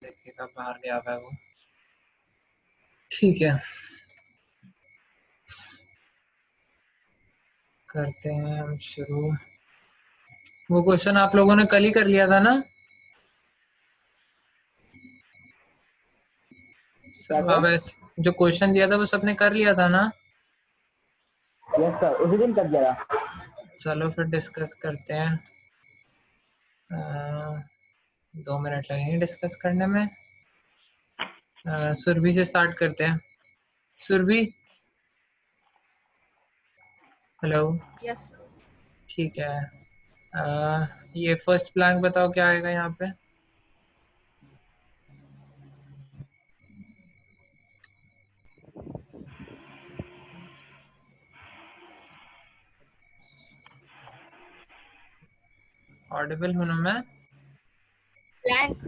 देखेगा बाहर गया हुआ है वो। ठीक है, करते हैं हम शुरू। वो क्वेश्चन आप लोगों ने कल ही कर लिया था ना? क्या अब सर? जो क्वेश्चन दिया था वो सबने कर लिया था ना? यस सर, उसी दिन कर दिया था। चलो फिर डिस्कस करते हैं। 2 मिनट लगेंगे डिस्कस करने में। सुरभि से स्टार्ट करते हैं। सुरभि, हेलो। यस ठीक है, ये फर्स्ट ब्लैंक बताओ क्या आएगा यहाँ पे? ऑडिबल हूँ ना मैं? ब्लैंक।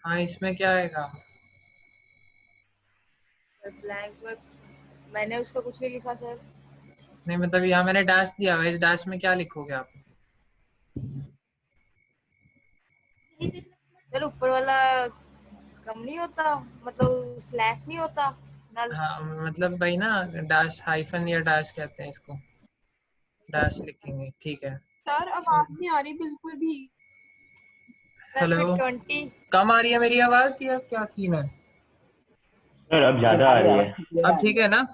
हाँ, इसमें क्या आएगा? ब्लैंक में मैंने उसका कुछ नहीं लिखा सर। नहीं मतलब यहाँ मैंने डैश दिया हुआ है, इस डैश में क्या लिखोगे आप? सर ऊपर वाला कम नहीं होता, मतलब स्लैश नहीं होता नल। हाँ मतलब भाई ना, डैश हाइफन या डैश कहते हैं इसको, डैश लिखेंगे। ठीक है। सर आवाज नहीं आ रही बिल्कुल भी। सर हेलो, फिर 20। कम आ रही है मेरी आवाज या क्या सीन है? सर अब ज्यादा आ रही है। अब ठीक है ना?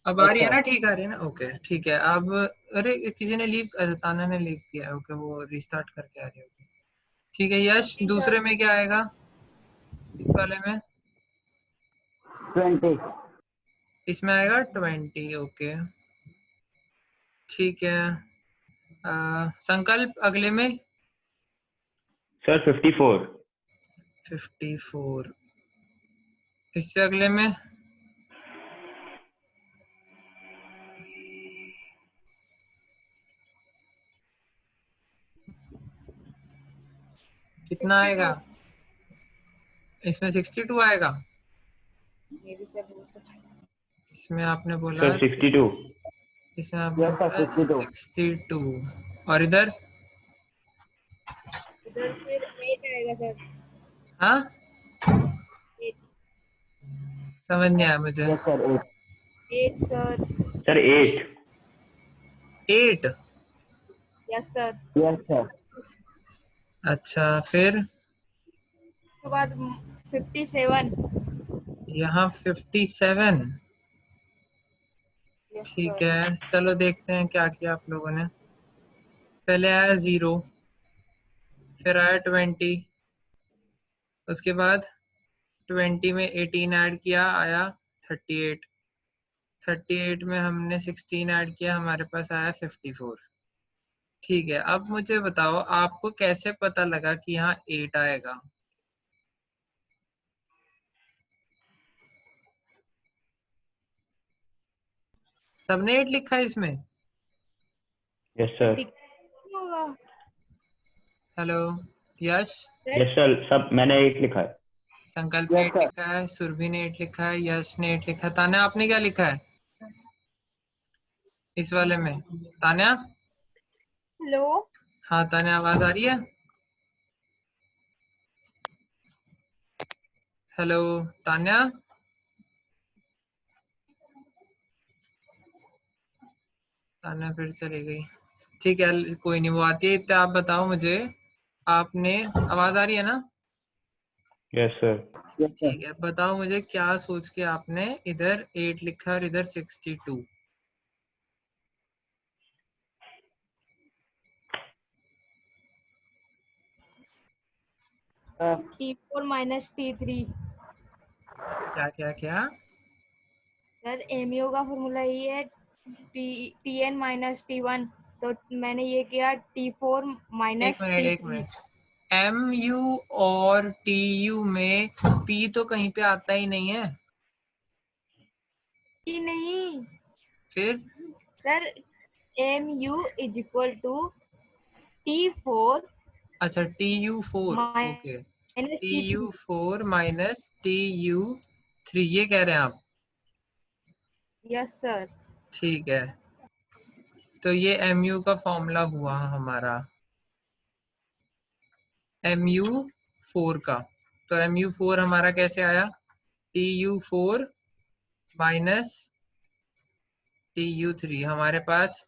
अब आ यस रही है सर। ना? ठीक आ रही है ना? ओके ठीक है। अब अरे किसी ने लीव, ताना ने लीव किया है। ओके, वो रिस्टार्ट करके आ रही होगी। ठीक है यश, जी सर। दूसरे में क्या आएगा इस वाले में? 20। इसमें आएगा 20। ओके ठीक है। संकल्प अगले में? सर 54। 54। इससे अगले में? कितना आएगा? 62। इसमें 62 आएगा। ये भी सर हो सकता है। इसमें आपने बोला सर 62। इसमें आपने यस सर, बोला 62। 62। और इधर? इधर फिर 8 आएगा सर। हाँ, 8। समझ नहीं आया मुझे। Yes sir, 8। 8 sir. Sir 8। 8? Yes sir. Yes sir. अच्छा, फिर उसके बाद 57। यहाँ 57। यस ठीक सर। है, चलो देखते हैं क्या किया आप लोगों ने। पहले आया 0, फिर आया 20, उसके बाद 20 में 18 ऐड किया, आया 38। 38 में हमने 16 ऐड किया, हमारे पास आया 54। ठीक है, अब मुझे बताओ आपको कैसे पता लगा कि यहाँ 8 आएगा? सबने 8 लिखा है इसमें? Yes sir. होगा हेलो यश, सर। यस सर, सब मैंने 8 लिखा है। संकल्प ने यस 8 सर। लिखा है, सुरभि ने 8 लिखा है, यश ने 8 लिखा है। तान्या आपने क्या लिखा है इस वाले में? तान्या? हेलो। हाँ तान्या, आवाज आ रही है? हेलो तान्या? तान्या फिर चली गई। ठीक है कोई नहीं, वो आती है। इतना आप बताओ मुझे, आपने, आवाज आ रही है ना? Yes sir. Yes sir. ठीक है, बताओ मुझे क्या सोच के आपने इधर 8 लिखा और इधर 62? T4 minus T3। क्या क्या क्या? सर एमयू का फॉर्मूला ये है Tn माइनस T1, तो मैंने ये किया T4 एक माइनस मिनट एक T3। मिनट, एम यू और टी यू में पी तो कहीं पे आता ही नहीं है। T नहीं फिर? Sir, mu is equal to T4 अच्छा, TU4। Okay, minus T3। TU4 minus TU3, ये कह रहे हैं आप? Yes sir. ठीक है, तो ये MU का फॉर्मूला हुआ हमारा। MU4 का। तो MU4 हमारा कैसे आया, TU4 माइनस TU3। हमारे पास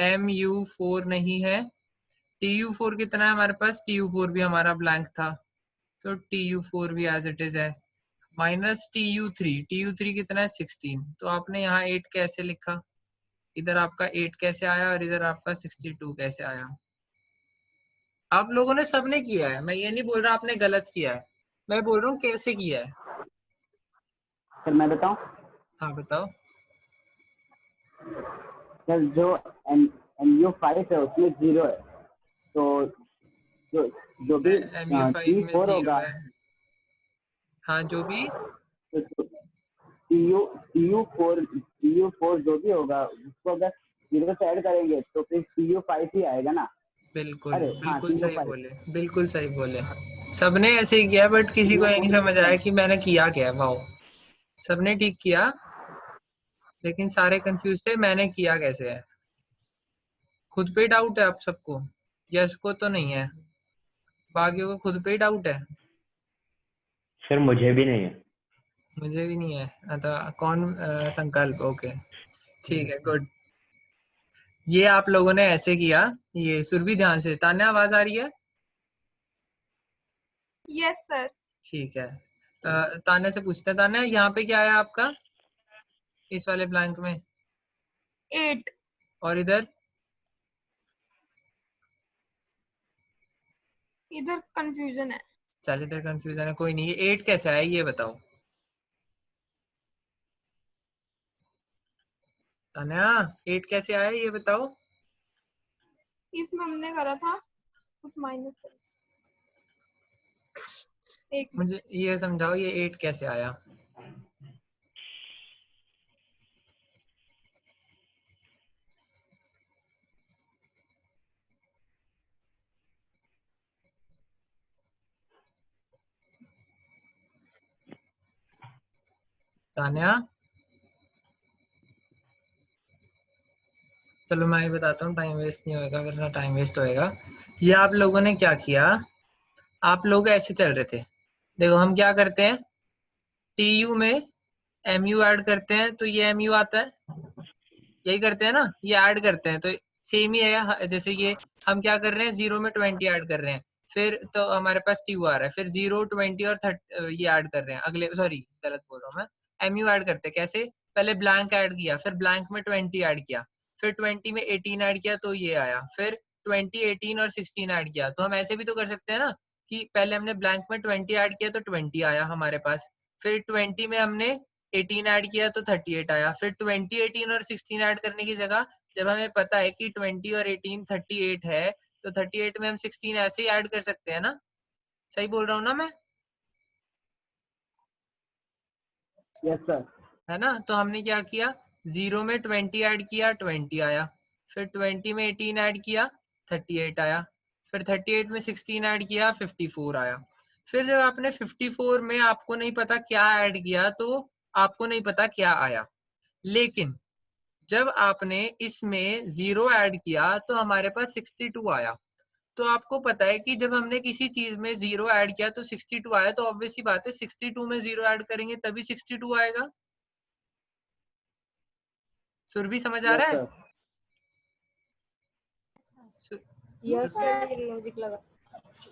MU4 नहीं है, TU4 कितना है हमारे पास, TU4 भी हमारा ब्लैंक था, तो TU4 भी एज इट इज है, माइनस TU3 कितना है 16। तो आपने यहाँ 8 कैसे लिखा, इधर आपका 8 कैसे आया और इधर आपका 62 कैसे आया। आप लोगों ने सबने किया है, मैं ये नहीं बोल रहा आपने गलत किया है, मैं बोल रहा हूँ कैसे किया है। सर मैं बताऊं, हाँ बताओ। सर जो MU5 है उसमें 0 है, तो जो जो भी MU5 में T4 0 होगा, है, हाँ जो भी, तो TU4 जो भी होगा उसको अगर 0 से ऐड करेंगे तो फिर TU5 ही आएगा ना। बिल्कुल अरे हाँ, बिल्कुल सही TU5। बोले, बिल्कुल सही बोले। सबने ऐसे ही किया, बट किसी को ये नहीं समझ आया कि मैंने किया क्या है। वाओ, सबने ठीक किया, लेकिन सारे कंफ्यूज थे मैंने किया कैसे है। खुद पे डाउट है आप सबको, यश को तो नहीं है, बाकियों को खुद पे ही डाउट है। सर मुझे भी नहीं है। मुझे भी नहीं है। अतः कौन संकल्प, ओके ठीक है, गुड। ये आप लोगों ने ऐसे किया। ये सुरभि ध्यान से, तान्या आवाज आ रही है, यस सर। ठीक है। तान्या से पूछते हैं, तान्या यहाँ पे क्या है आपका इस वाले ब्लैंक में, 8। और इधर इधर कंफ्यूजन है। चल, इधर कंफ्यूजन है, कोई नहीं। ये 8 कैसे आया ये बताओ तान्या, 8 कैसे आया ये बताओ। इसमें हमने करा था कुछ माइनस कर, एक मिनट। मुझे ये समझाओ, ये 8 कैसे आया। तान्या, चलो मैं ही बताता हूँ, टाइम वेस्ट नहीं होएगा, वरना टाइम वेस्ट होएगा। ये आप लोगों ने क्या किया, आप लोग ऐसे चल रहे थे। देखो हम क्या करते हैं, TU में MU ऐड करते हैं तो ये MU आता है, यही करते हैं ना, ये ऐड करते हैं तो सेम ही है। जैसे ये हम क्या कर रहे हैं, 0 में 20 ऐड कर रहे हैं, फिर तो हमारे पास TU आ रहा है, फिर 0 20 और 30 ये ऐड कर रहे हैं अगले, सॉरी गलत बोल रहा हूँ मैं। MU ऐड करते हैं कैसे, पहले ब्लैंक ऐड किया, फिर ब्लैंक में 20 ऐड किया, फिर 20 में 18 ऐड किया तो ये आया, फिर 20 18 और 16 ऐड किया। तो हम ऐसे भी तो कर सकते हैं ना, कि पहले हमने ब्लैंक में 20 ऐड किया तो 20 आया हमारे पास, फिर 20 में हमने 18 ऐड किया तो 38 आया, फिर 20 18 और 16 ऐड करने की जगह, जब हमें पता है कि 20 और 18 38 है, तो 38 में हम 16 ऐसे ही ऐड कर सकते हैं ना। सही बोल रहा हूँ ना मैं, यस सर। है ना। तो हमने क्या किया, 0 में 20 ऐड किया 20 आया, फिर 20 में 18 ऐड किया 38 आया, फिर 38 में 16 ऐड किया 54 आया। फिर जब आपने 54 में आपको नहीं पता क्या ऐड किया तो आपको नहीं पता क्या आया, लेकिन जब आपने इसमें 0 ऐड किया तो हमारे पास 62 आया। तो आपको पता है कि जब हमने किसी चीज में 0 ऐड किया तो 62 आया, तो ऑब्वियस सी बात है 62 में 0 ऐड करेंगे तभी 62 आएगा। सुरभि समझ आ यस रहा है। सर। यस सर, ये लॉजिक लगा।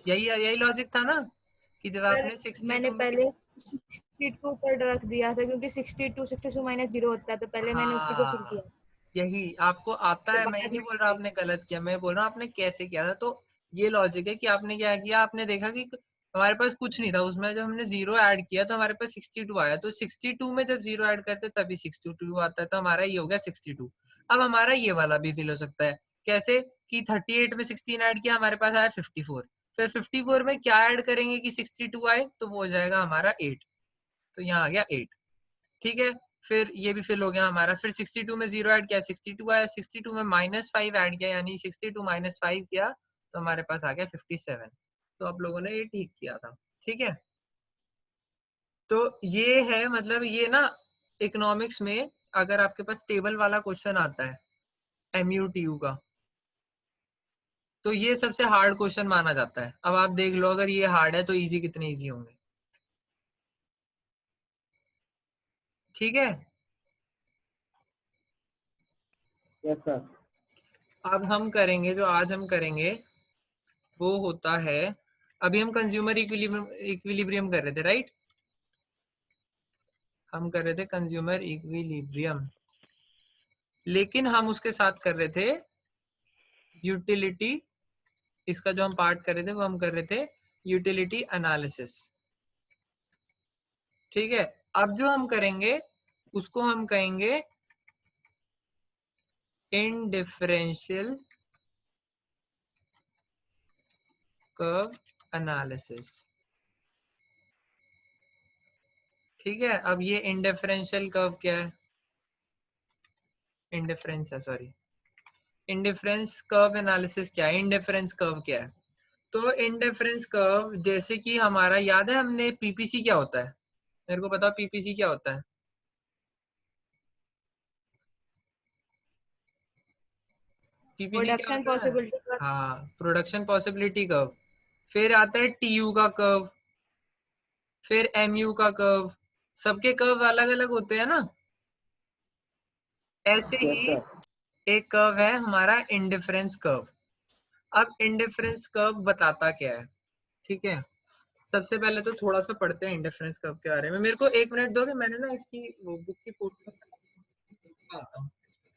यही लॉजिक था ना, कि जब आपने सर 62 मैंने में, पहले 62 पर रख दिया था, क्योंकि 62 माइनस 0 होता है, तो पहले मैंने उसी को फिल हाँ किया। यही आपको आता तो है, मैं ये बाद नहीं में बोल रहा आपने गलत किया, मैं बोल रहा हूँ आपने कैसे किया था। तो ये लॉजिक है कि आपने क्या किया, आपने देखा कि हमारे पास कुछ नहीं था उसमें, जब हमने 0 ऐड किया तो हमारे पास 62 आया, तो 62 में जब 0 ऐड करते तभी 62 आता है, तो हमारा ये हो गया 62। अब हमारा ये वाला भी फिल हो सकता है कैसे, कि 38 में 16 ऐड किया हमारे पास आया 54, फिर 54 में क्या ऐड करेंगे कि 62 आए, तो वो हो जाएगा हमारा 8, तो यहाँ आ गया 8, ठीक है। फिर ये भी फिल हो गया हमारा, फिर 62 में 0 ऐड किया 62 आया, 62 में -5 ऐड किया, यानी 62 माइनस 5 किया तो हमारे पास आ गया 57। तो आप लोगों ने ये ठीक किया था, ठीक है। तो ये है, मतलब ये ना इकोनॉमिक्स में अगर आपके पास टेबल वाला क्वेश्चन आता है MUTU का, तो ये सबसे हार्ड क्वेश्चन माना जाता है। अब आप देख लो, अगर ये हार्ड है तो इजी कितने इजी होंगे। ठीक है, यस सर। अब हम करेंगे, जो आज हम करेंगे वो होता है, अभी हम कंज्यूमर इक्विलिब्रियम कर रहे थे, राइट? हम कर रहे थे कंज्यूमर इक्विलिब्रियम, लेकिन हम उसके साथ कर रहे थे यूटिलिटी। इसका जो हम पार्ट कर रहे थे वो हम कर रहे थे यूटिलिटी एनालिसिस। ठीक है, अब जो हम करेंगे उसको हम कहेंगे इंडिफरेंशियल कर्व एनालिसिस। ठीक है, अब ये इंडिफरेंशियल कर्व क्या है? इंडिफरेंस है, सॉरी, इंडिफरेंस कर्व एनालिसिस क्या है? इंडिफरेंस कर्व क्या है? तो इंडिफरेंस कर्व, जैसे कि हमारा याद है, हमने पीपीसी क्या होता है, मेरे को बताओ पीपीसी क्या होता है? पीपीसी क्या प्रोडक्शन होता है? पॉसिबिलिटी। हाँ, प्रोडक्शन पॉसिबिलिटी कर्व। फिर आता है टीयू का कर्व, फिर एमयू का कर्व। सबके कर्व अलग अलग होते हैं ना। ऐसे यस ही सर। एक कर्व है हमारा इंडिफरेंस कर्व। अब इंडिफरेंस कर्व बताता क्या है? ठीक है, सबसे पहले तो थोड़ा सा पढ़ते हैं इंडिफरेंस कर्व के बारे में। मेरे को 1 मिनट दोगे? मैंने ना इसकी वो बुक की फोटो आता हूँ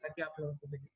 ताकि आप लोगों को भी दिखे।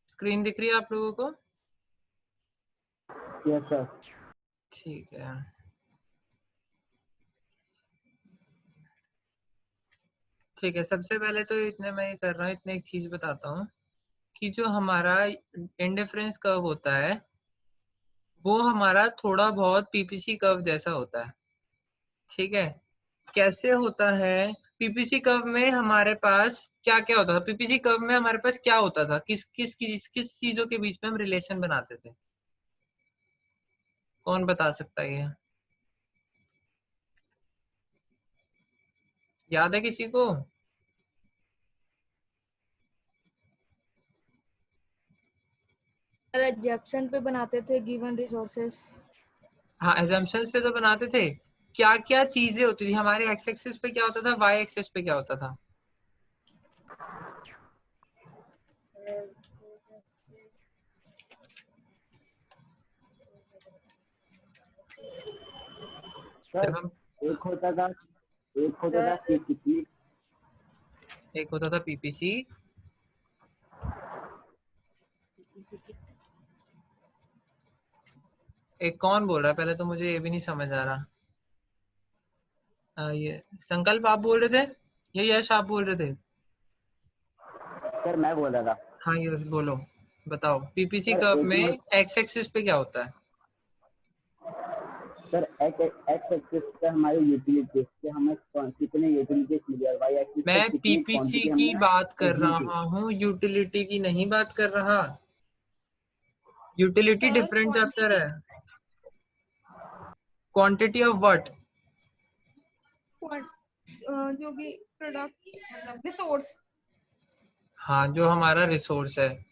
स्क्रीन दिख रही है आप लोगों को? Yes sir. ठीक है, ठीक है। सबसे पहले तो इतने मैं ये कर रहा हूँ, इतने एक चीज बताता हूँ कि जो हमारा इंडिफरेंस कर्व होता है वो हमारा थोड़ा बहुत पीपीसी कर्व जैसा होता है। ठीक है, कैसे होता है? पीपीसी कर्व में हमारे पास क्या क्या होता था? पीपीसी कर्व में हमारे पास क्या होता था? किस चीजों के बीच में हम रिलेशन बनाते थे? कौन बता सकता है? ये याद है किसी को? सर एग्जेप्शन पे बनाते थे गिवन रिसोर्सेस। हाँ, एजम्पशंस पे तो बनाते थे। क्या क्या चीजें होती थी? हमारे एक्स एक्सिस पे क्या होता था, वाई एक्सिस पे क्या होता था? सर जब हम एक होता था पीपीसी। एक होता था पीपीसी, एक कौन बोल रहा है? पहले तो मुझे ये भी नहीं समझ आ रहा। ये संकल्प आप बोल रहे थे या यश आप बोल रहे थे? सर मैं बोल रहा था। हाँ यश बोलो, बताओ। पीपीसी सर कर्व एक में में एक्स एक्सिस पे क्या होता है? सर एक्स एक्सिस पे हमारी यूटिलिटी कि हमें कितने यूटिलिटी मिली और वाई एक्सिस पे मैं कितनी पीपीसी क्वांटिटी की हमने बात कर कंज्यूम की। रहा हूँ, यूटिलिटी की नहीं बात कर रहा। Utility sir different chapter quantity, है। Quantity of what? जो भी प्रोडक्ट मतलब रिसोर्स। हाँ, जो हमारा रिसोर्स है।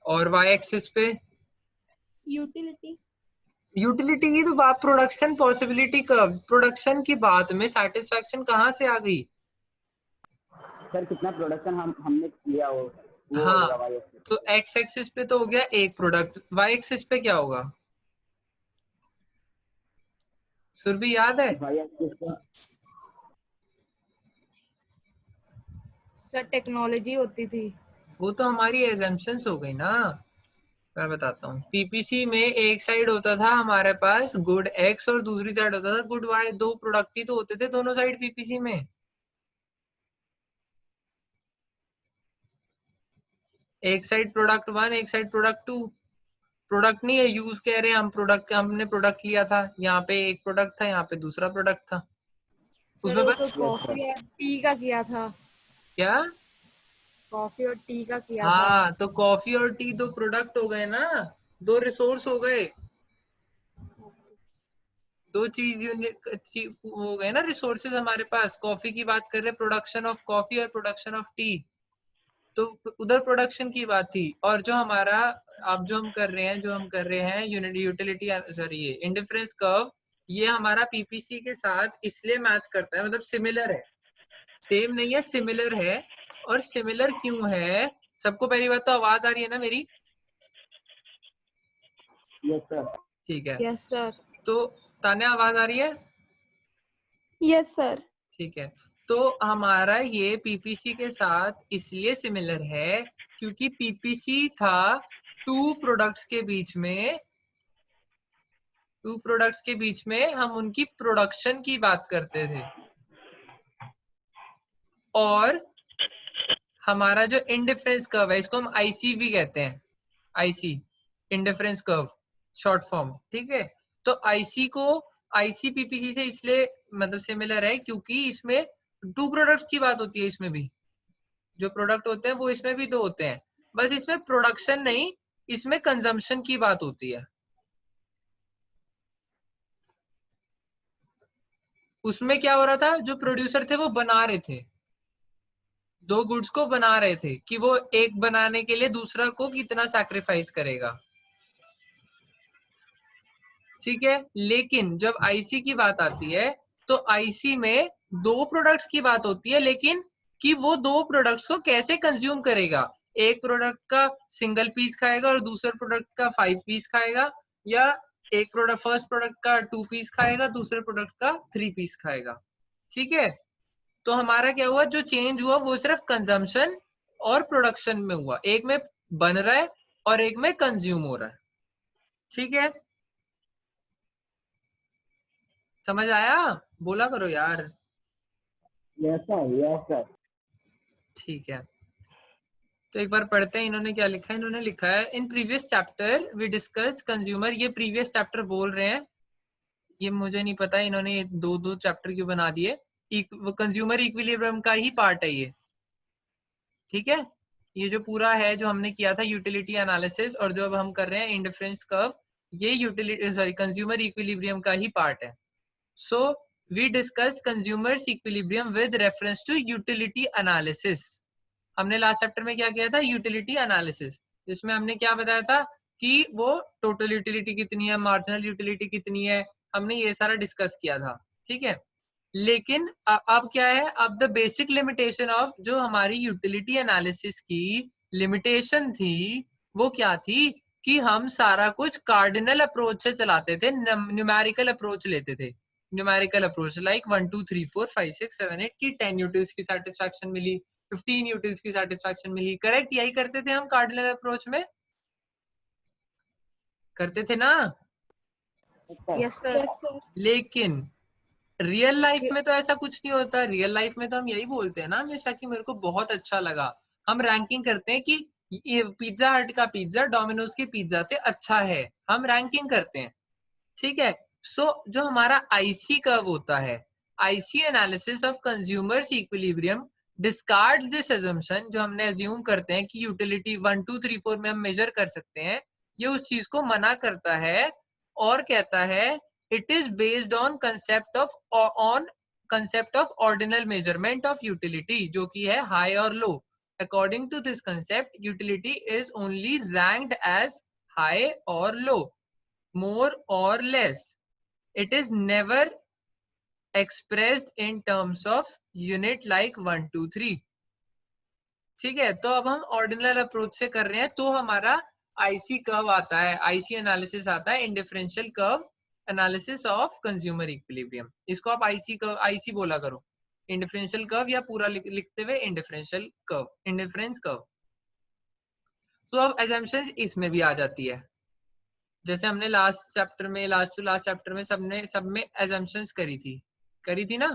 और वाई एक्सिस पे यूटिलिटी। यूटिलिटी की तो बात, प्रोडक्शन पॉसिबिलिटी कर्व, प्रोडक्शन की बात में सैटिस्फैक्शन कहाँ से आ गई? सर कितना प्रोडक्शन हमने किया वो हाँ, होगा वाई एक्सिस तो पे। एक्स एक्सिस पे तो हो गया एक प्रोडक्ट, वाई एक्सिस पे क्या होगा? सुरभि याद है? वाई एक्सिस पे सर टेक्नोलॉजी होती थी। वो तो हमारी एजम्पशंस हो गई ना। मैं बताता हूँ, पीपीसी में एक साइड होता था हमारे पास गुड एक्स और दूसरी साइड होता था गुड वाई। दो प्रोडक्ट ही तो होते थे दोनों साइड पीपीसी में। एक साइड प्रोडक्ट वन, एक साइड प्रोडक्ट टू। प्रोडक्ट नहीं है, यूज कह रहे हैं हम। प्रोडक्ट, हमने प्रोडक्ट लिया था, यहाँ पे एक प्रोडक्ट था, यहाँ पे दूसरा प्रोडक्ट था। सर उसमें वो तो बस यस सर। कॉफी और टी का किया था। क्या? कॉफी और टी का किया था। हाँ, तो कॉफी और टी दो प्रोडक्ट हो गए ना, दो रिसोर्स हो गए। दो चीज यूनिट हो गए ना रिसोर्सेज हमारे पास। कॉफी की बात कर रहे हैं, प्रोडक्शन ऑफ कॉफी और प्रोडक्शन ऑफ टी, तो उधर प्रोडक्शन की बात थी। और जो हमारा अब जो हम कर रहे हैं यूनिट यूटिलिटी, सॉरी ये इंडिफरेंस कर्व, ये हमारा पीपीसी के साथ इसलिए मैच करता है, मतलब सिमिलर है। सेम नहीं है, सिमिलर है। और सिमिलर क्यों है? सबको पहली बात तो आवाज आ रही है ना मेरी? Yes sir. ठीक है, यस सर। तो तान्या आवाज आ रही है? Yes sir. ठीक है, तो हमारा ये पीपीसी के साथ इसलिए सिमिलर है क्योंकि पीपीसी था टू प्रोडक्ट्स के बीच में, हम उनकी प्रोडक्शन की बात करते थे। और हमारा जो इंडिफरेंस कर्व है, इसको हम आईसी भी कहते हैं। IC, indifference curve short form. ठीक है, तो आईसी पीपीसी से इसलिए मतलब सिमिलर है क्योंकि इसमें टू प्रोडक्ट की बात होती है। इसमें भी जो प्रोडक्ट होते हैं वो इसमें भी दो होते हैं, बस इसमें प्रोडक्शन नहीं, इसमें कंजम्पशन की बात होती है। उसमें क्या हो रहा था, जो प्रोड्यूसर थे वो बना रहे थे, दो गुड्स को बना रहे थे कि वो एक बनाने के लिए दूसरा को कितना सैक्रिफाइस करेगा। ठीक है, लेकिन जब आईसी की बात आती है तो आईसी में दो प्रोडक्ट्स की बात होती है, लेकिन कि वो दो प्रोडक्ट्स को कैसे कंज्यूम करेगा। एक प्रोडक्ट का सिंगल पीस खाएगा और दूसरे प्रोडक्ट का 5 पीस खाएगा, या एक प्रोडक्ट, फर्स्ट प्रोडक्ट का 2 पीस खाएगा, दूसरे प्रोडक्ट का 3 पीस खाएगा। ठीक है, तो हमारा क्या हुआ, जो चेंज हुआ वो सिर्फ कंजम्पशन और प्रोडक्शन में हुआ। एक में बन रहा है और एक में कंज्यूम हो रहा है। ठीक है, समझ आया? बोला करो यार। Yes sir, yes sir. ठीक है, तो एक बार पढ़ते हैं इन्होंने क्या लिखा है। इन्होंने लिखा है in previous chapter we discussed consumer. ये प्रीवियस चैप्टर बोल रहे हैं, ये मुझे नहीं पता इन्होंने दो दो चैप्टर क्यों बना दिए। कंज्यूमर इक्विलिब्रियम का ही पार्ट है ये, ठीक है। ये जो पूरा है जो हमने किया था यूटिलिटी एनालिसिस, और जो अब हम कर रहे हैं इंडिफरेंस कर्व, ये यूटिलिटी सॉरी कंज्यूमर इक्विलिब्रियम का ही पार्ट है। So we discussed consumers equilibrium with reference to utility analysis. हमने लास्ट चैप्टर में क्या किया था? यूटिलिटी एनालिसिस, जिसमें हमने क्या बताया था कि वो टोटल यूटिलिटी कितनी है, मार्जिनल यूटिलिटी कितनी है, हमने ये सारा डिस्कस किया था, ठीक है। लेकिन अब क्या है, अब द बेसिक लिमिटेशन ऑफ जो हमारी यूटिलिटी एनालिसिस की लिमिटेशन थी वो क्या थी कि हम सारा कुछ कार्डिनल अप्रोच से चलाते थे, न्यूमेरिकल अप्रोच लेते थे। न्यूमेरिकल अप्रोच लाइक 1 2 3 4 5 6 7 8 की 10 यूटिल्स की सेटिस्फैक्शन मिली, 15 यूटिल्स की सेटिस्फैक्शन मिली, करेक्ट? यही करते थे हम कार्डिनल अप्रोच में, करते थे ना? Yes sir. Yes sir. लेकिन रियल लाइफ में तो ऐसा कुछ नहीं होता। रियल लाइफ में तो हम यही बोलते हैं ना हमेशा कि मेरे को बहुत अच्छा लगा। हम रैंकिंग करते हैं कि ये पिज्जा हट का पिज्जा डोमिनोज की पिज्जा से अच्छा है, हम रैंकिंग करते हैं, ठीक है। सो जो हमारा आईसी कर्व होता है, IC analysis of consumer's equilibrium discards this assumption, जो हमने अज्यूम करते हैं कि यूटिलिटी 1 2 3 4 में हम मेजर कर सकते हैं, ये उस चीज को मना करता है और कहता है it is based on concept of ordinal measurement of utility, जो कि है high और low. According to this concept, utility is only ranked as high or low, more or less. It is never expressed in terms of unit like 1 2 3. ठीक है, तो अब हम ordinal approach से कर रहे हैं, तो हमारा आईसी कर्व आता है, आईसी एनालिसिस आता है, indifferential curve analysis of consumer equilibrium. इसको आप आईसी कर्व, आईसी बोला करो, इंडिफरेंशियल कर्व, या पूरा लिखते हुए इंडिफरेंशियल कर्व, इंडिफरेंस कर्व। तो अब अजम्पशंस इसमें भी आ जाती है, जैसे हमने लास्ट चैप्टर में, लास्ट टू लास्ट चैप्टर में सब में अजम्पशंस करी थी ना।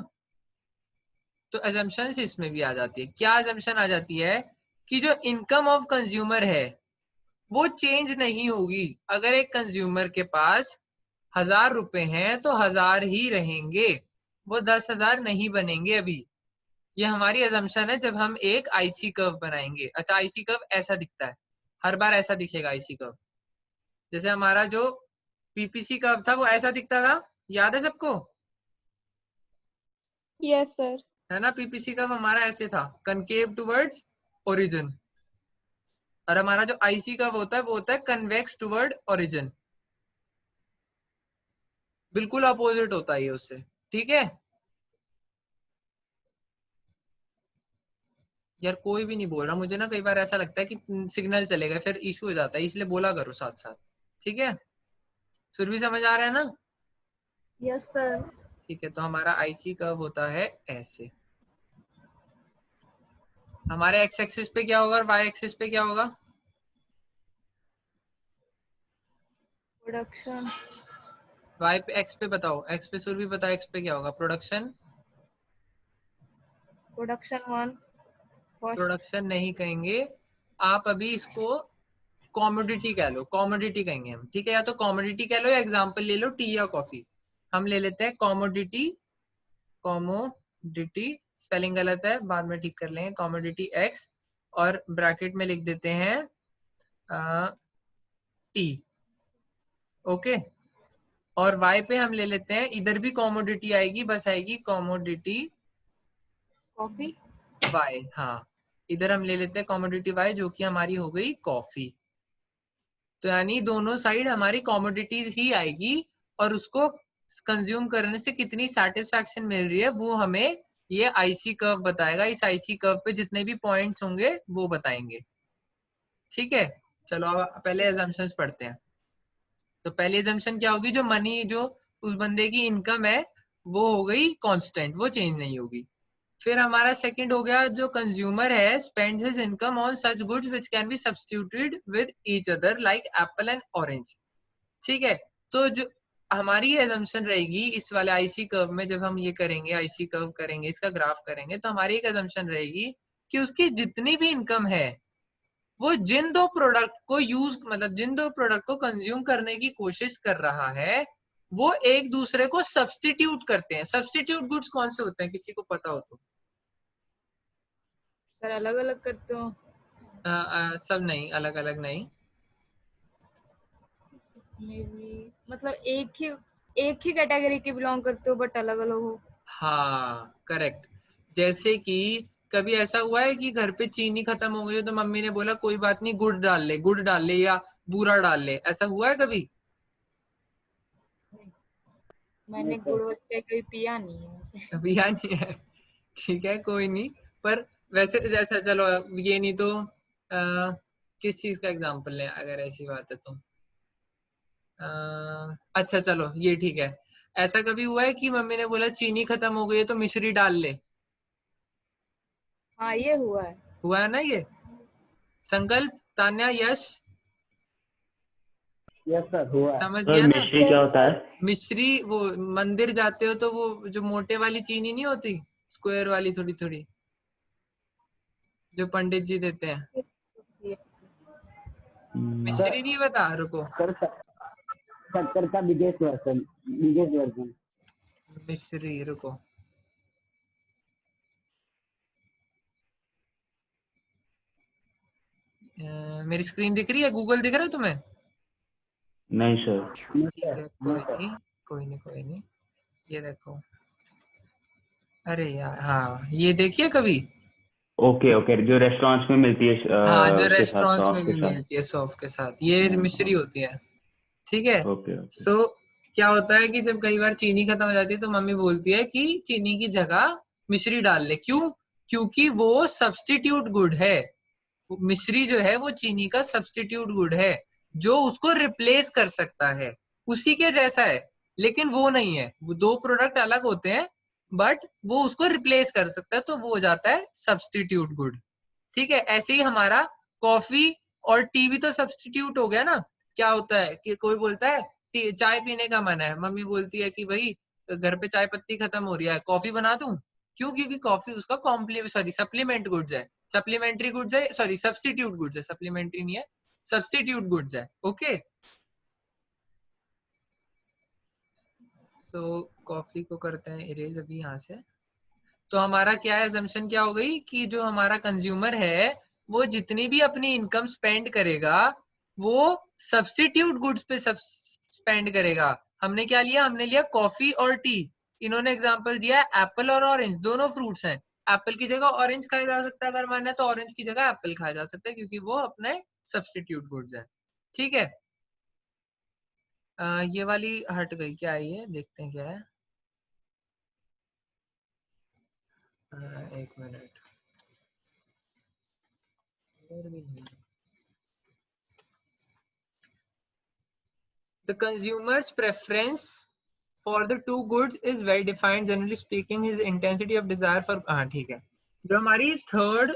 तो अजम्पशंस इसमें भी आ जाती है। क्या अजम्पशन आ जाती है? कि जो इनकम ऑफ कंज्यूमर है वो चेंज नहीं होगी। अगर एक कंज्यूमर के पास 1000 रुपए हैं तो 1000 ही रहेंगे, वो 10,000 नहीं बनेंगे अभी। ये हमारी अजम्पशन है जब हम एक आईसी कर्व बनाएंगे। अच्छा, आईसी कर्व ऐसा दिखता है, हर बार ऐसा दिखेगा आईसी कर्व। जैसे हमारा जो पीपीसी कर्व था वो ऐसा दिखता था, याद है सबको? Yes sir. है ना? पीपीसी कर्व हमारा ऐसे था, कनकेव टुवर्ड्स ओरिजिन। और हमारा जो आईसी कर्व होता है वो होता है कन्वेक्स टुवर्ड ओरिजिन, बिल्कुल अपोजिट होता है ये उससे, ठीक है। यार कोई भी नहीं बोल रहा, मुझे ना कई बार ऐसा लगता है कि सिग्नल चलेगा फिर इशू हो जाता है, इसलिए बोला करो साथ साथ, ठीक है। सुरभि समझ आ रहा है ना? Yes sir. ठीक है, तो हमारा आईसी कर्व होता है ऐसे। हमारे एक्स एक्सिस पे क्या होगा और वाई एक्सिस पे क्या होगा? प्रोडक्शन। वाई पे, एक्स पे बताओ, एक्स पे सुरभि बताओ, एक्स पे क्या होगा? प्रोडक्शन। Production 1 first. प्रोडक्शन नहीं कहेंगे आप, अभी इसको कॉमोडिटी कह लो, कॉमोडिटी कहेंगे हम, ठीक है। या तो कॉमोडिटी कह लो या एग्जांपल ले लो, टी या कॉफी। हम ले लेते हैं कॉमोडिटी, कॉमोडिटी स्पेलिंग गलत है, बाद में ठीक कर लेंगे, कॉमोडिटी एक्स, और ब्रैकेट में लिख देते हैं टी, ओके। और वाई पे हम ले लेते हैं, इधर भी कॉमोडिटी आएगी, बस आएगी कॉमोडिटी कॉफी। वाई, हाँ। इधर हम ले लेते हैं कॉमोडिटी वाई, जो कि हमारी हो गई कॉफी। तो यानी दोनों साइड हमारी कॉमोडिटीज ही आएगी, और उसको कंज्यूम करने से कितनी सेटिस्फैक्शन मिल रही है वो हमें ये आईसी कर्व बताएगा। इस आईसी कर्व पे जितने भी पॉइंट्स होंगे वो बताएंगे, ठीक है। चलो अब पहले अजम्पशंस पढ़ते हैं। तो पहली अजम्पशन क्या होगी? जो मनी, जो उस बंदे की इनकम है वो हो गई कांस्टेंट, वो चेंज नहीं होगी। फिर हमारा सेकंड हो गया, जो कंज्यूमर है spends his income on such goods which can be substituted with each other like Apple and orange, ठीक है। तो जो हमारी एजम्पशन रहेगी इस वाले आईसी कर्व में, जब हम ये करेंगे आईसी कर्व करेंगे, इसका ग्राफ करेंगे, तो हमारी एक एजम्पशन रहेगी कि उसकी जितनी भी इनकम है वो जिन दो प्रोडक्ट को यूज मतलब जिन दो प्रोडक्ट को कंज्यूम करने की कोशिश कर रहा है वो एक दूसरे को सब्स्टिट्यूट करते हैं। सब्स्टिट्यूट गुड्स कौन से होते हैं, किसी को पता हो तो? सर अलग अलग करते हो? सब नहीं, अलग अलग नहीं। मे बी मतलब एक ही कैटेगरी के बिलोंग करते हो बट अलग अलग हो। हाँ करेक्ट। जैसे कि कभी ऐसा हुआ है कि घर पे चीनी खत्म हो गई है तो मम्मी ने बोला कोई बात नहीं गुड़ डाल ले या बूरा डाल ले, ऐसा हुआ है कभी? मैंने नहीं गुड़ सर। वगैरह कभी पिया नहीं है वैसे। कभी याद नहीं है? ठीक है कोई नहीं। पर वैसे जैसा चलो ये नहीं तो किस चीज का एग्जांपल लें अगर ऐसी बात है तो? अच्छा चलो ये ठीक है। ऐसा कभी हुआ है कि मम्मी ने बोला चीनी खत्म हो गई है तो मिश्री डाल ले? हाँ ये हुआ है। हुआ है ना ये? संकल्प, तान्या, यश, यस सर हुआ है। समझ सर गया ना? मिश्री क्या होता है? मिश्री वो मंदिर जाते हो तो वो जो मोटे वाली चीनी नहीं होती, स्क्वायर वाली थोड़ी थोड़ी, जो पंडित जी देते हैं। मिश्री नहीं बता, रुको। सर शक्कर का बिगेस्ट वर्जन। मिश्री, रुको। मेरी स्क्रीन दिख रही है? गूगल दिख रहा है तुम्हें? नहीं सर। ठीक है कोई नहीं। ये देखो। अरे यार हाँ ये देखिए कभी। ओके ओके, जो रेस्टोरेंट्स में मिलती है हाँ जो के साथ, रेस्टोरेंट्स में सॉस भी के साथ। मिलती है सौंफ के साथ, ये हाँ मिश्री हाँ। होती है। ठीक है। Okay okay. तो क्या होता है कि जब कई बार चीनी खत्म हो जाती है तो मम्मी बोलती है कि चीनी की जगह मिश्री डाल ले। क्यों? क्योंकि वो सब्स्टिट्यूट गुड है। मिश्री जो है वो चीनी का सब्स्टिट्यूट गुड है जो उसको रिप्लेस कर सकता है, उसी के जैसा है। लेकिन वो नहीं है, वो दो प्रोडक्ट अलग होते हैं बट वो उसको रिप्लेस कर सकता है, तो वो हो जाता है सब्स्टिट्यूट गुड। ठीक है। ऐसे ही हमारा कॉफी और टी भी तो सब्स्टिट्यूट हो गया ना। क्या होता है कि कोई बोलता है चाय पीने का मन है, मम्मी बोलती है कि भाई घर पे चाय पत्ती खत्म हो रही है, कॉफी बना दूं? क्यों? क्योंकि कॉफी उसका सप्लीमेंट गुड्स है, सप्लीमेंट्री गुड्स है, सॉरी सब्स्टिट्यूट गुड्स है, सप्लीमेंट्री नहीं है, सब्स्टिट्यूट गुड्स है। ओके। तो कॉफी को करते हैं इरेज अभी यहाँ से। तो हमारा क्या है, assumption क्या हो गई कि जो हमारा कंज्यूमर है वो जितनी भी अपनी इनकम स्पेंड करेगा वो सब्स्टिट्यूट गुड्स पे स्पेंड करेगा। हमने क्या लिया? हमने लिया कॉफी और टी। इन्होंने एग्जांपल दिया एप्पल और ऑरेंज, दोनों फ्रूट्स हैं। एप्पल की जगह ऑरेंज खाया जा सकता है अगर मानना है तो ऑरेंज की जगह एप्पल खाया जा सकता है क्योंकि वो अपने सब्स्टिट्यूट गुड्स है। ठीक है। ये वाली हट गई, क्या है ये, देखते हैं क्या है। एक minute. The consumer's preference for the two goods is well defined. Generally speaking, his intensity of desire for हाँ ठीक है। जो हमारी थर्ड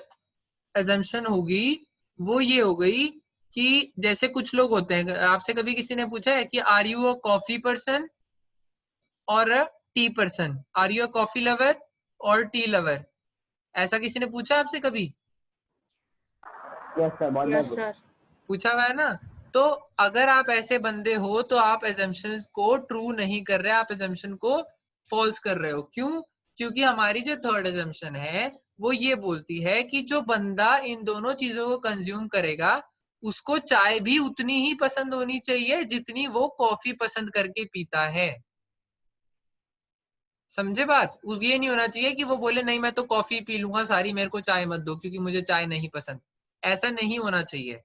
assumption होगी वो ये हो गई कि जैसे कुछ लोग होते हैं, आपसे कभी किसी ने पूछा है कि are you a coffee person or a tea person? Are you a coffee lover or tea lover? ऐसा किसी ने पूछा आपसे कभी? यस सर बहुत बार यस सर। पूछा हुआ है ना? तो अगर आप ऐसे बंदे हो तो आप assumptions को ट्रू नहीं कर रहे, आप assumption को फॉल्स कर रहे हो। क्यों? क्योंकि हमारी जो थर्ड assumption है वो ये बोलती है कि जो बंदा इन दोनों चीजों को कंज्यूम करेगा उसको चाय भी उतनी ही पसंद होनी चाहिए जितनी वो कॉफी पसंद करके पीता है। समझे बात? उस ये नहीं होना चाहिए कि वो बोले नहीं मैं तो कॉफी पी लूंगा सारी, मेरे को चाय मत दो क्योंकि मुझे चाय नहीं पसंद। ऐसा नहीं होना चाहिए।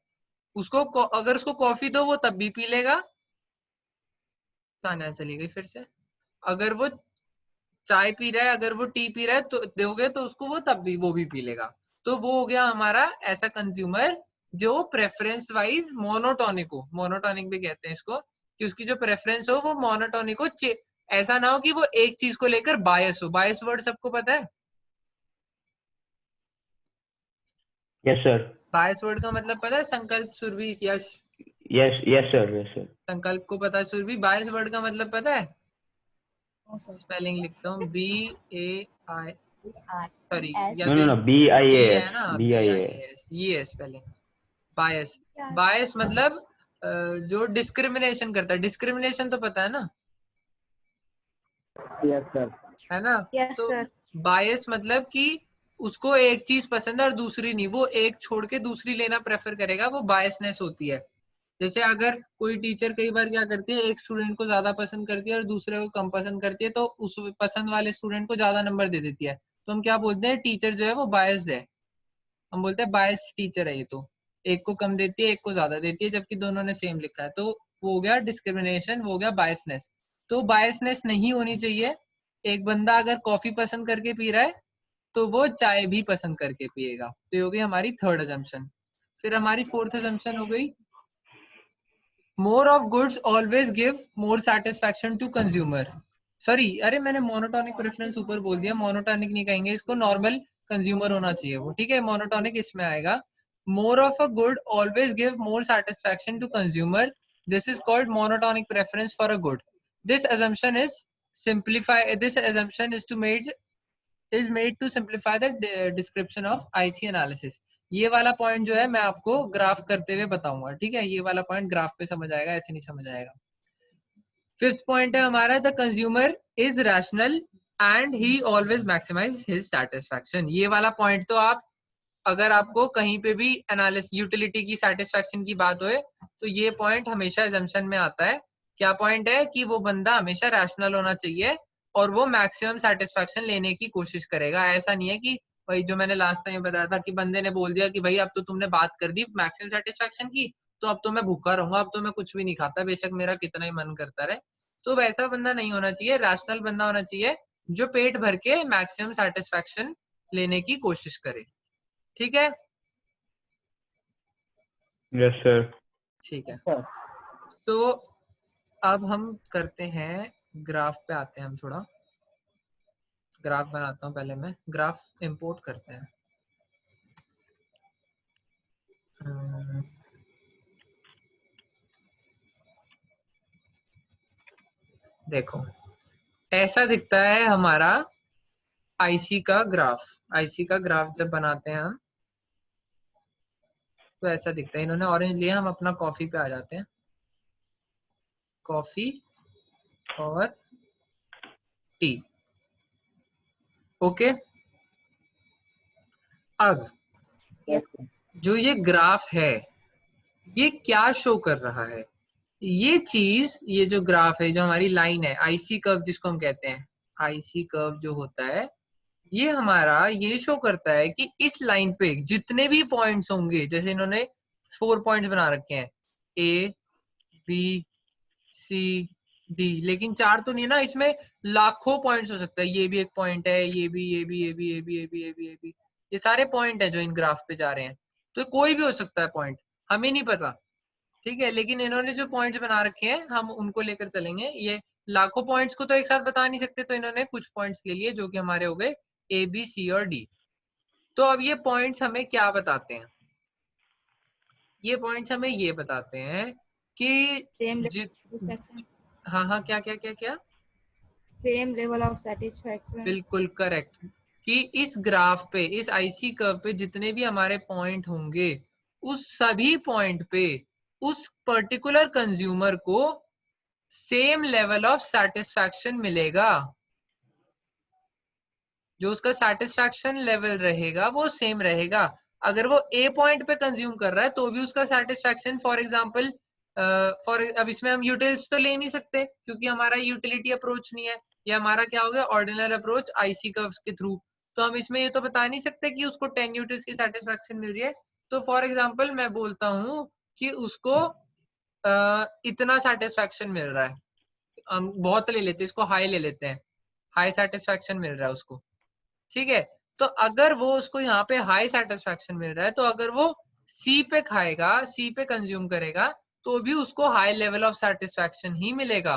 उसको अगर उसको कॉफी दो वो तब भी पी लेगा। ताना चली गई फिर से। अगर वो चाय पी रहा है, अगर वो टी पी रहा है तो दोगे तो उसको वो तब भी वो भी पी लेगा। तो वो हो गया हमारा ऐसा कंज्यूमर जो प्रेफरेंस वाइज मोनोटोनिक हो। मोनोटोनिक भी कहते हैं इसको कि उसकी जो प्रेफरेंस हो वो मोनोटोनिक हो। ऐसा ना हो कि वो एक चीज को लेकर बायस हो। बायस वर्ड सबको पता है? Yes sir. बायस वर्ड का मतलब पता है? Sankalp, Surabhi, Yash? Yes yes sir, yes sir. Sankalp को पता है सुरभि? बायस वर्ड का मतलब पता है? No sir. स्पेलिंग लिखता हूँ, BAI, सॉरी या नो तो नो नो, B है BIAS, ना, BIAS। BIAS, ये है स्पेलिंग। बायस, क्या? बायस मतलब जो डिस्क्रिमिनेशन करता है। डिस्क्रिमिनेशन तो पता है ना, यस सर। है ना? यस तो सर। बायस मतलब कि उसको एक चीज पसंद है और दूसरी नहीं, वो एक छोड़ के दूसरी लेना प्रेफर करेगा, वो बायसनेस होती है। जैसे अगर कोई टीचर कई बार क्या करती है, एक स्टूडेंट को ज्यादा पसंद करती है और दूसरे को कम पसंद करती है, तो उस पसंद वाले स्टूडेंट को ज्यादा नंबर दे देती है, तो हम क्या बोलते हैं, टीचर जो है वो बायस्ड है। हम बोलते हैं बायस्ड टीचर है ये। तो एक को कम देती है, एक को ज्यादा देती है, जबकि दोनों ने सेम लिखा है, तो वो हो गया डिस्क्रिमिनेशन, वो हो गया बायसनेस। तो बायसनेस नहीं होनी चाहिए। एक बंदा अगर कॉफी पसंद करके पी रहा है तो वो चाय भी पसंद करके पिएगा। तो ये हो गई हमारी थर्ड अजम्पशन। फिर हमारी फोर्थ अजम्पशन हो गई, more of goods always give more satisfaction to consumer. Sorry, अरे मैंने मोनोटोनिक प्रेफरेंस ऊपर बोल दिया, मोनोटोनिक नहीं कहेंगे इसको, नॉर्मल कंज्यूमर होना चाहिए वो, ठीक है? मोनोटोनिक इसमें आएगा। More of a good always give more satisfaction to consumer, this is called monotonic preference for a good. This assumption is this assumption is made to simplify the description of IC analysis। ये वाला point जो है मैं आपको graph करते हुए बताऊंगा, ठीक है? ये वाला पॉइंट ग्राफ पे समझ आएगा, ऐसे नहीं समझ आएगा। फिफ्थ पॉइंट है हमारा, the consumer is rational and he always maximise his satisfaction. ये वाला पॉइंट तो आप, अगर आपको कहीं पे भी एनालिसिस यूटिलिटी की सेटिस्फैक्शन की बात होए तो ये पॉइंट हमेशा assumption में आता है। क्या पॉइंट है? कि वो बंदा हमेशा रैशनल होना चाहिए और वो मैक्सिमम सेटिस्फैक्शन लेने की कोशिश करेगा। ऐसा नहीं है कि भाई, जो मैंने लास्ट टाइम बताया था कि बंदे ने बोल दिया कि भाई अब तो तुमने बात कर दी मैक्सिमम सेटिस्फैक्शन की, तो अब तो मैं भूखा रहूंगा, अब तो मैं कुछ भी नहीं खाता, बेशक मेरा कितना ही मन करता रहे। तो वैसा बंदा नहीं होना चाहिए, रैशनल बंदा होना चाहिए जो पेट भर के मैक्सिमम सेटिस्फैक्शन लेने की कोशिश करे, ठीक है? Yes sir. ठीक है, सर तो अब हम करते हैं, ग्राफ पे आते हैं हम। थोड़ा ग्राफ बनाता हूँ पहले, मैं ग्राफ इंपोर्ट करते हैं। देखो, ऐसा दिखता है हमारा आईसी का ग्राफ। आईसी का ग्राफ जब बनाते हैं हम तो ऐसा दिखता है। इन्होंने ऑरेंज लिया, हम अपना कॉफी पे आ जाते हैं। कॉफी और टी, ओके। अब यस सर। जो ये ग्राफ है ये क्या शो कर रहा है? ये चीज, ये जो ग्राफ है, जो हमारी लाइन है, आईसी कर्व जिसको हम कहते हैं, आईसी कर्व जो होता है, ये हमारा ये शो करता है कि इस लाइन पे जितने भी पॉइंट्स होंगे, जैसे इन्होंने 4 पॉइंट्स बना रखे हैं, ए बी सी डी, लेकिन 4 तो नहीं है ना, इसमें लाखों पॉइंट्स हो सकता है। ये भी एक पॉइंट है, ये भी, ये भी, ये भी, ये भी, ये भी, ये भी, ये भी, ये सारे पॉइंट है जो इन ग्राफ पे जा रहे हैं। तो कोई भी हो सकता है पॉइंट, हमें नहीं पता, ठीक है? लेकिन इन्होंने जो पॉइंट्स बना रखे हैं हम उनको लेकर चलेंगे। ये लाखों पॉइंट्स को तो एक साथ बता नहीं सकते, तो इन्होंने कुछ पॉइंट्स ले लिए जो कि हमारे हो गए ए बी सी और डी। तो अब ये पॉइंट्स हमें क्या बताते हैं? ये पॉइंट्स हमें ये बताते हैं कि सेम जित हाँ हाँ, क्या क्या क्या क्या? Same level of satisfaction. बिल्कुल करेक्ट, कि इस ग्राफ पे, इस आईसी कर्व पे जितने भी हमारे पॉइंट होंगे, उस सभी पॉइंट पे उस पर्टिकुलर कंज्यूमर को सेम लेवल ऑफ सेटिस्फैक्शन मिलेगा। जो उसका सेटिस्फैक्शन लेवल रहेगा वो सेम रहेगा। अगर वो ए पॉइंट पे कंज्यूम कर रहा है तो भी उसका सेटिस्फैक्शन, फॉर एग्जांपल, अब इसमें हम यूटिल्स तो ले नहीं सकते क्योंकि हमारा यूटिलिटी अप्रोच नहीं है, ये हमारा क्या हो गया, ऑर्डिनल अप्रोच आईसी कर्व्स के थ्रू। तो हम इसमें ये तो बता नहीं सकते कि उसको 10 यूटिल्स की सेटिस्फैक्शन मिल रही है। तो फॉर एग्जाम्पल मैं बोलता हूँ कि उसको इतना सेटिस्फैक्शन मिल रहा है, हम बहुत ले लेते हैं इसको, हाई ले लेते हैं, हाई सेटिस्फैक्शन मिल रहा है उसको, ठीक है? तो अगर वो उसको यहाँ पे हाई सेटिस्फैक्शन मिल रहा है, तो अगर वो सी पे खाएगा, सी पे कंज्यूम करेगा, तो भी उसको हाई लेवल ऑफ सेटिस्फैक्शन ही मिलेगा।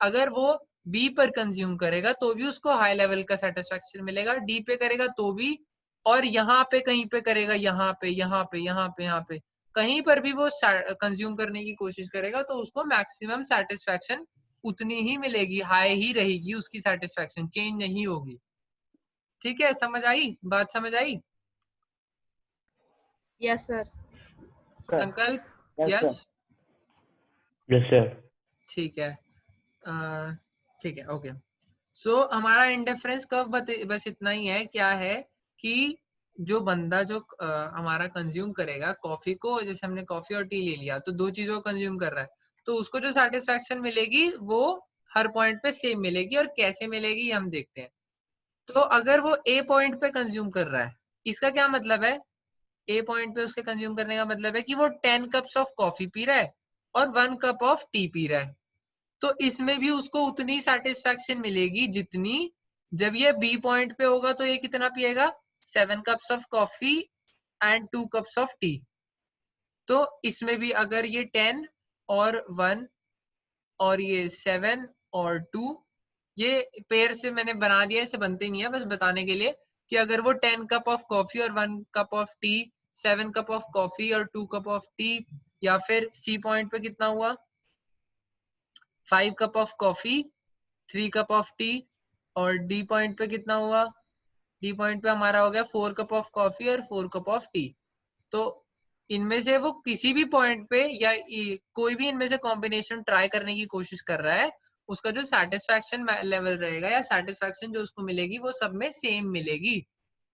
अगर वो बी पर कंज्यूम करेगा तो भी उसको हाई लेवल का सेटिस्फैक्शन मिलेगा, डी पे करेगा तो भी, और यहाँ पे कहीं पे करेगा, यहाँ पे, यहाँ पे, यहाँ पे, यहाँ पे, कहीं पर भी वो कंज्यूम करने की कोशिश करेगा तो उसको मैक्सिमम सेटिस्फैक्शन उतनी ही मिलेगी, हाई ही रहेगी उसकी सेटिस्फैक्शन, चेंज नहीं होगी। ठीक है, समझ आई बात, समझ आई यस सर। संकल्प? Yes, sir. Yes, Yes, sir. ठीक है, ठीक है, ओके। सो हमारा इंडिफरेंस कर्व बस इतना ही है, क्या है कि जो बंदा जो हमारा कंज्यूम करेगा कॉफी को, जैसे हमने कॉफी और टी ले लिया तो दो चीजों को कंज्यूम कर रहा है, तो उसको जो सेटिस्फैक्शन मिलेगी वो हर पॉइंट पे सेम मिलेगी, और कैसे मिलेगी हम देखते हैं। तो अगर वो ए पॉइंट पे कंज्यूम कर रहा है, इसका क्या मतलब है, ए पॉइंट पे उसके कंज्यूम करने का मतलब है कि वो 10 कप्स ऑफ कॉफी पी रहा है और 1 कप ऑफ टी पी रहा है, तो इसमें भी उसको उतनी सेटिस्फैक्शन मिलेगी जितनी, जब ये बी पॉइंट पे होगा तो ये कितना पिएगा, 7 cups of coffee and 2 cups of T. तो इसमें भी अगर ये 10 और 1 और ये 7 और 2, ये पेयर से मैंने बना दिया, इसे बनते नहीं है, बस बताने के लिए कि अगर वो 10 कप ऑफ कॉफी और 1 cup of T, 7 cup of coffee और 2 कप ऑफ टी, या फिर सी पॉइंट पे कितना हुआ 5 cup of coffee 3 cup of T, और डी पॉइंट पे कितना हुआ, डी पॉइंट पे हमारा हो गया 4 कप ऑफ कॉफी और 4 कप ऑफ टी। तो इनमें से वो किसी भी पॉइंट पे या कोई भी इनमें से कॉम्बिनेशन ट्राई करने की कोशिश कर रहा है, उसका जो सेटिस्फैक्शन लेवल रहेगा या सेटिस्फैक्शन जो उसको मिलेगी वो सब में सेम मिलेगी।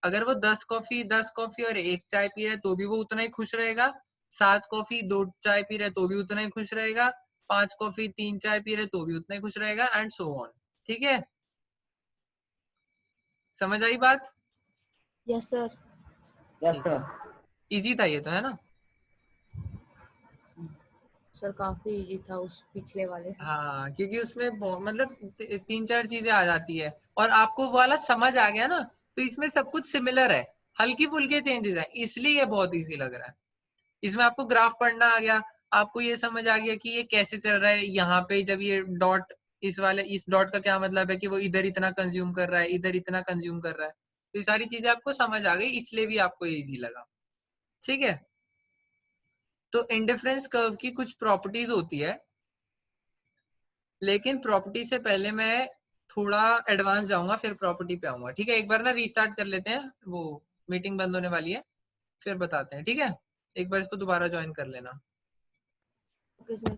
अगर वो 10 कॉफी और 1 चाय पी रहा है तो भी वो उतना ही खुश रहेगा, 7 कॉफी 2 चाय पी रहा है तो भी उतना ही खुश रहेगा, 5 कॉफी 3 चाय पी रहे तो भी उतना ही खुश रहेगा, एंड सो ऑन। ठीक है, समझ आई बात? Yes sir. Yes, ठीक है, sir. इजी था ये तो, है ना? सर काफी इजी था उस पिछले वाले से। हाँ, क्योंकि उसमें मतलब 3-4 चीजें आ जाती है, और आपको वो वाला समझ आ गया ना, तो इसमें सब कुछ सिमिलर है, हल्की फुल्के चेंजेस है, इसलिए ये बहुत इजी लग रहा है। इसमें आपको ग्राफ पढ़ना आ गया, आपको ये समझ आ गया कि ये कैसे चल रहा है, यहाँ पे जब ये डॉट, इस डॉट का क्या मतलब है कि वो इधर इतना कंज्यूम कर रहा है, इधर इतना कंज्यूम कर रहा है, तो ये सारी चीजें आपको समझ आ गई, इसलिए भी आपको ये इजी लगा। ठीक है, तो इंडिफरेंस कर्व की कुछ प्रॉपर्टीज होती है, लेकिन प्रॉपर्टी से पहले मैं थोड़ा एडवांस जाऊंगा, फिर प्रॉपर्टी पे आऊंगा। ठीक है, एक बार ना रीस्टार्ट कर लेते हैं, वो मीटिंग बंद होने वाली है, फिर बताते हैं। ठीक है, एक बार इसको दोबारा ज्वाइन कर लेना। Okay sir.